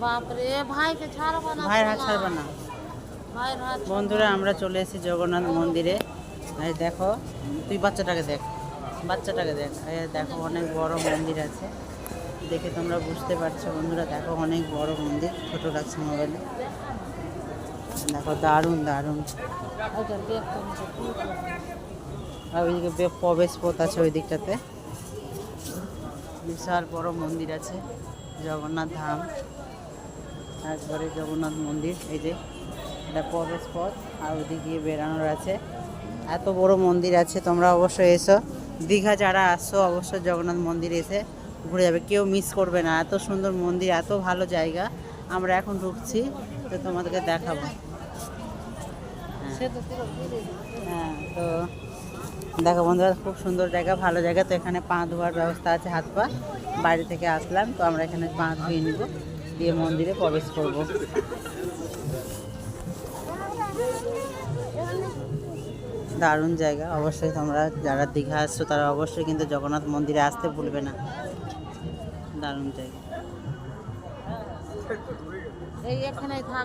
বাপরে ভাইকে ছাড়বা না, ভাইয়ের হাত ছাড়বা না। ভাইয়ের হাত। বন্ধুরা আমরা চলে এসেছি জগন্নাথ মন্দিরে। এই দেখো, তুই বাচ্চাটাকে দেখ, বাচ্চাটাকে দেখ। এই দেখো অনেক বড় মন্দির আছে, দেখে তোমরা বুঝতে পারছো বন্ধুরা। দেখো অনেক বড় মন্দির, ছোট লাগছে মোবাইলে। দেখো দারুণ দারুণ। ওইটা দেখতে হবে। আর ওইদিকে প্রবেশ পথ আছে ওই দিকটাতে, বিশাল বড় মন্দির আছে, জগন্নাথ ধাম, একবারে জগন্নাথ মন্দির। এই যে এটা প্রবেশ পথ, আর ওদিক দিয়ে বেরানোর আছে। এত বড় মন্দির আছে, তোমরা অবশ্যই এসো। দীঘা যারা আসছো অবশ্যই জগন্নাথ মন্দির এসে ঘুরে যাবে, কেউ মিস করবে না। এত সুন্দর মন্দির, এত ভালো জায়গা। আমরা এখন ঢুকছি, তো তোমাদেরকে দেখাবো। হ্যাঁ, তো দেখো বন্ধুরা, খুব সুন্দর জায়গা, ভালো জায়গা। তো এখানে পা ধোয়ার ব্যবস্থা আছে, হাত পা। বাইরে থেকে আসলাম, তো আমরা এখানে পা ধুয়ে নিব, দিয়ে মন্দিরে প্রবেশ করব। দারুণ জায়গা, অবশ্যই তোমরা যারা দীঘা আসছো তারা অবশ্যই কিন্তু জগন্নাথ মন্দিরে আসতে ভুলবে না। দারুণ জায়গা। এই এখানে থাক।